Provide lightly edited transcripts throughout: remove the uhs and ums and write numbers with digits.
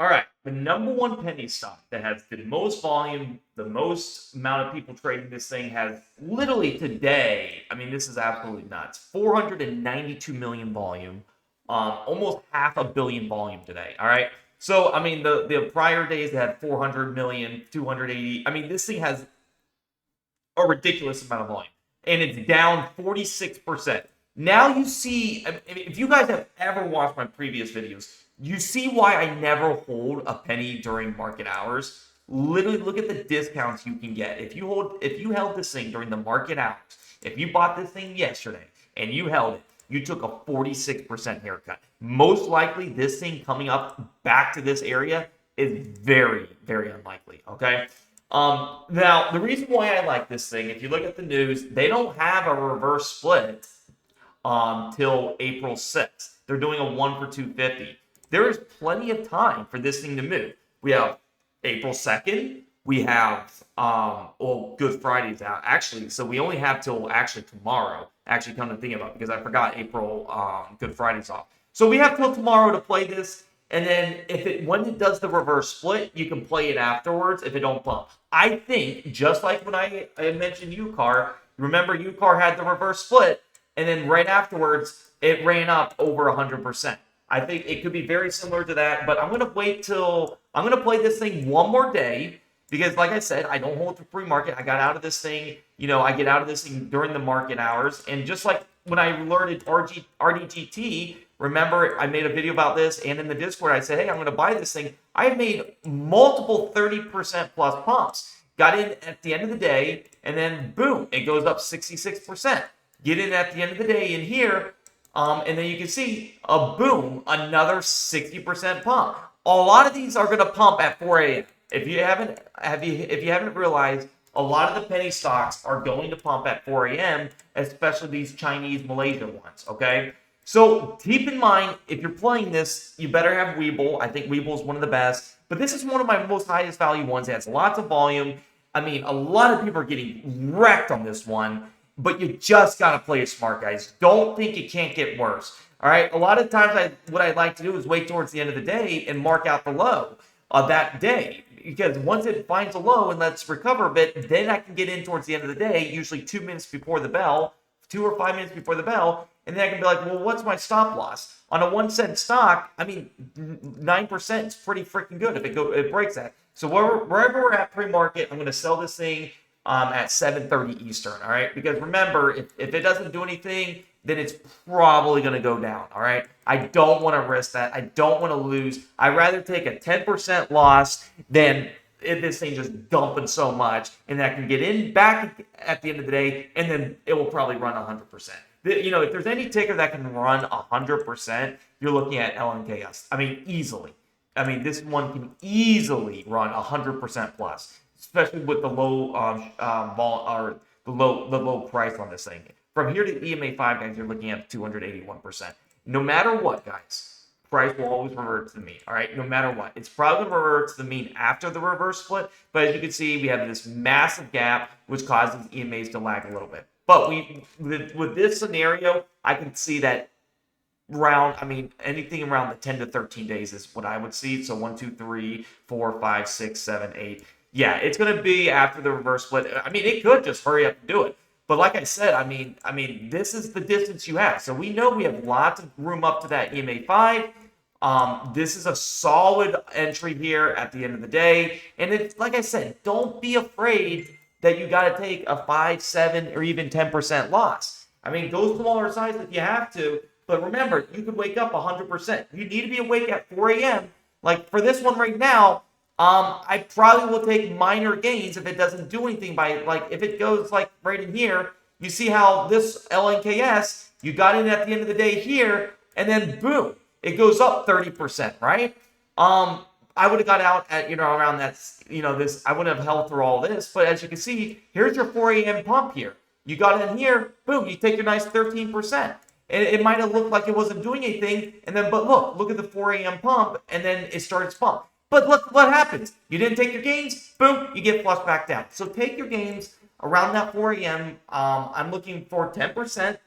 All right, the number one penny stock that has the most volume, the most amount of people trading this thing has literally today. I mean, this is absolutely nuts. 492 million volume, almost half a billion volume today. All right. So, I mean, the prior days had 400 million, 280. I mean, this thing has a ridiculous amount of volume, and it's down 46%. Now you see, if you guys have ever watched my previous videos, you see why I never hold a penny during market hours. Literally, look at the discounts you can get if you held this thing during the market hours. If you bought this thing yesterday and you held it, you took a 46% haircut. Most likely, this thing coming up back to this area is very, very unlikely. Okay. Now, the reason why I like this thing, if you look at the news, they don't have a reverse split till April 6th. They're doing a 1 for 250. There is plenty of time for this thing to move. We have April 2nd. We have, Good Friday's out. Actually, so we only have till actually tomorrow, actually come to think about it, because I forgot April, Good Friday's off. So we have till tomorrow to play this. And then when it does the reverse split, you can play it afterwards if it don't bump. I think, just like when I mentioned UCAR, remember UCAR had the reverse split, and then right afterwards, it ran up over 100%. I think it could be very similar to that, but I'm going to play this thing one more day, because like I said, I don't hold the pre-market. I got out of this thing, I get out of this thing during the market hours. And just like when I learned RDGT, remember I made a video about this, and in the Discord, I said, hey, I'm going to buy this thing. I made multiple 30% plus pumps. Got in at the end of the day, and then boom, it goes up 66%. Get in at the end of the day in here, and then you can see a boom, another 60% pump. A lot of these are going to pump at 4 a.m. If you haven't realized, a lot of the penny stocks are going to pump at 4 a.m., especially these Chinese, Malaysia ones. Okay, so keep in mind, if you're playing this, you better have Webull. I think Webull is one of the best, but this is one of my most highest value ones. It has lots of volume. I mean, a lot of people are getting wrecked on this one. But you just got to play it smart, guys. Don't think it can't get worse. All right. A lot of times, what I like to do is wait towards the end of the day and mark out the low of that day. Because once it finds a low and lets recover a bit, then I can get in towards the end of the day, usually 2 minutes before the bell, 2 or 5 minutes before the bell. And then I can be like, well, what's my stop loss? On a 1 cent stock, I mean, 9% is pretty freaking good if it breaks that. So wherever we're at pre-market, I'm going to sell this thing at 7:30 Eastern, all right? Because remember, if it doesn't do anything, then it's probably going to go down, all right? I don't want to risk that. I don't want to lose. I'd rather take a 10% loss than if this thing just dumping so much, and I can get in back at the end of the day, and then it will probably run 100%. If there's any ticker that can run 100%, you're looking at LNKS. I mean, easily. I mean, this one can easily run 100% plus, especially with the low the low price on this thing. From here to EMA 5, guys, you're looking at 281%. No matter what, guys, price will always revert to the mean. All right, no matter what, it's probably going to revert to the mean after the reverse split. But as you can see, we have this massive gap, which causes EMAs to lag a little bit. But with this scenario, I can see that anything around the 10 to 13 days is what I would see. So 1, 2, 3, 4, 5, 6, 7, 8. Yeah, it's going to be after the reverse split. I mean, it could just hurry up and do it. But like I said, I mean, this is the distance you have. So we know we have lots of room up to that EMA 5. This is a solid entry here at the end of the day. And it's like I said, don't be afraid that you got to take a 5, 7, or even 10% loss. I mean, go smaller size if you have to. But remember, you could wake up 100%. You need to be awake at 4 a.m. Like for this one right now, I probably will take minor gains if it doesn't do anything if it goes like right in here. You see how this LNKS, you got in at the end of the day here, and then boom, it goes up 30%, right? I would have got out at, around that, this, I wouldn't have held through all this, but as you can see, here's your 4 a.m. pump here. You got in here, boom, you take your nice 13%. And it might have looked like it wasn't doing anything, but look at the 4 a.m. pump, and then it starts pump. But look what happens. You didn't take your gains, boom, you get flushed back down. So take your gains around that 4 a.m. I'm looking for 10%.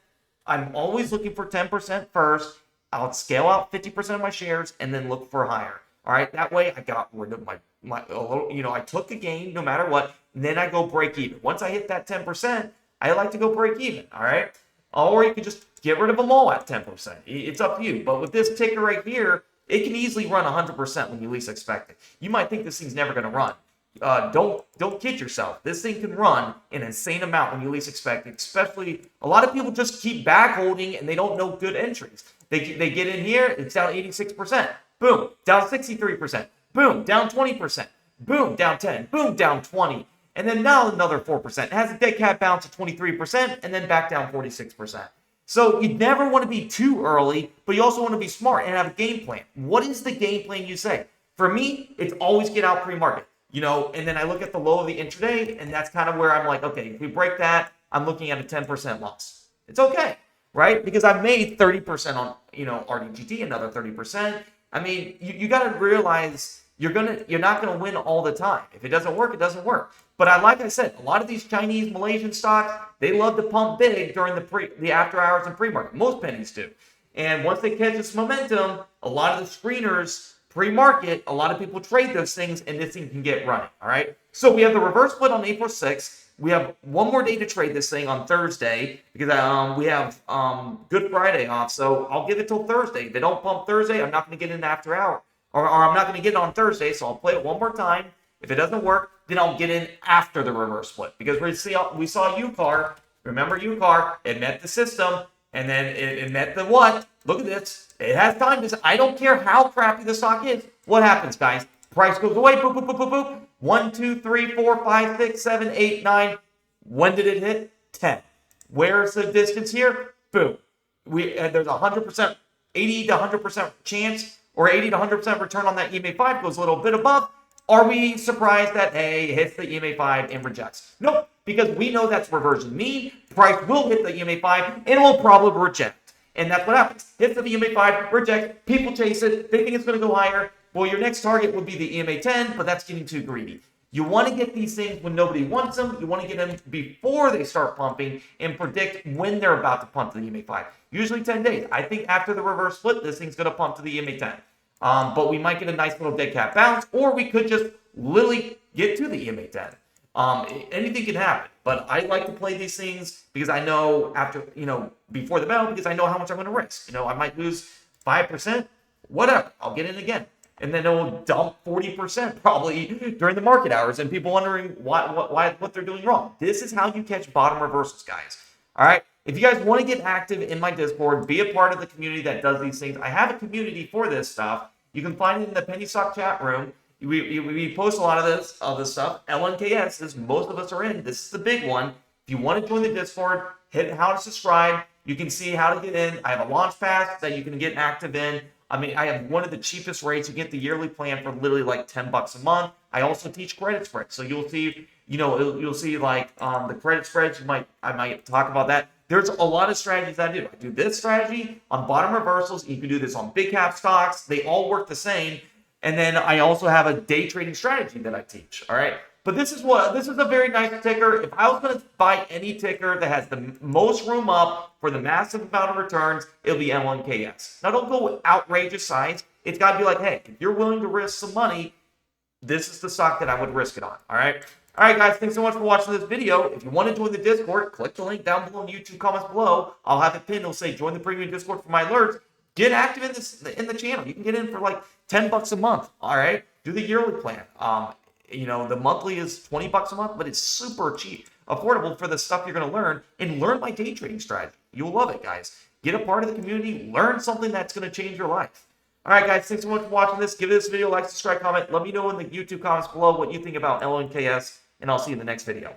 I'm always looking for 10% first. I'll scale out 50% of my shares and then look for higher. All right, that way I got rid of I took the gain no matter what, and then I go break even. Once I hit that 10%, I like to go break even. All right, or you can just get rid of them all at 10%. It's up to you. But with this ticker right here, it can easily run 100% when you least expect it. You might think this thing's never going to run. Don't kid yourself. This thing can run an insane amount when you least expect it. Especially a lot of people just keep back holding and they don't know good entries. They get in here, it's down 86%. Boom, down 63%. Boom, down 20%. Boom, down 10. Boom, down 20. And then now another 4%. It has a dead cat bounce of 23% and then back down 46%. So you never want to be too early, but you also want to be smart and have a game plan. What is the game plan you say? For me, it's always get out pre-market. And then I look at the low of the intraday, and that's kind of where I'm like, okay, if we break that, I'm looking at a 10% loss. It's okay, right? Because I've made 30% on, RDGT, another 30%. I mean, you got to realize you're not gonna win all the time. If it doesn't work, it doesn't work. But like I said, a lot of these Chinese, Malaysian stocks, they love to pump big during the after hours and pre-market. Most pennies do. And once they catch this momentum, a lot of the screeners pre-market, a lot of people trade those things, and this thing can get running. All right. So we have the reverse split on April 6th. We have one more day to trade this thing on Thursday because we have Good Friday off. So I'll give it till Thursday. If they don't pump Thursday, I'm not going to get in after hour, or I'm not going to get it on Thursday. So I'll play it one more time. If it doesn't work, then I'll get in after the reverse split because we saw UCAR. Remember UCAR? It met the system, and then it met the what? Look at this. It has time to. I don't care how crappy the stock is. What happens, guys? Price goes away. Boop, boop, boop, boop, boop. 1, 2, 3, 4, 5, 6, 7, 8, 9. When did it hit? 10. Where's the distance here? Boom. There's 100%, 80 to 100% chance, or 80 to 100% return on that EMA 5 goes a little bit above. Are we surprised that, hey, it hits the EMA 5 and rejects? Nope, because we know that's reversion mean. Price will hit the EMA 5 and it will probably reject. And that's what happens. Hits the EMA 5, rejects, people chase it, they think it's going to go higher. Well, your next target would be the EMA 10, but that's getting too greedy. You want to get these things when nobody wants them. You want to get them before they start pumping and predict when they're about to pump to the EMA 5. Usually 10 days. I think after the reverse split, this thing's going to pump to the EMA 10. But we might get a nice little dead cat bounce, or we could just literally get to the EMA 10. Anything can happen. But I like to play these things because I know before the bell, because I know how much I'm going to risk. I might lose 5%, whatever. I'll get in again. And then it will dump 40% probably during the market hours, and people wondering what they're doing wrong. This is how you catch bottom reversals, guys. All right. If you guys want to get active in my Discord, be a part of the community that does these things. I have a community for this stuff. You can find it in the Penny Stock chat room. We post a lot of this stuff. LNKS, as most of us are in. This is the big one. If you want to join the Discord, hit how to subscribe. You can see how to get in. I have a launch pass that you can get active in. I mean, I have one of the cheapest rates. You get the yearly plan for literally like $10 a month. I also teach credit spreads. So you'll see, you'll see like the credit spreads. I might talk about that. There's a lot of strategies I do. I do this strategy on bottom reversals. You can do this on big cap stocks. They all work the same. And then I also have a day trading strategy that I teach. All right. But this is a very nice ticker. If I was going to buy any ticker that has the most room up for the massive amount of returns, it'll be LNKS. Now, don't go with outrageous size. It's got to be like, hey, if you're willing to risk some money, this is the stock that I would risk it on. All right. All right, guys. Thanks so much for watching this video. If you want to join the Discord, click the link down below in the YouTube comments below. I'll have it pinned. It'll say join the premium Discord for my alerts. Get active in the channel. You can get in for like $10 a month. All right. Do the yearly plan. The monthly is $20 a month, but it's super cheap, affordable for the stuff you're going to learn, and learn my day trading strategy. You'll love it, guys. Get a part of the community, learn something that's going to change your life. All right, guys, thanks so much for watching this. Give this video a like, subscribe, comment. Let me know in the YouTube comments below what you think about LNKS, and I'll see you in the next video.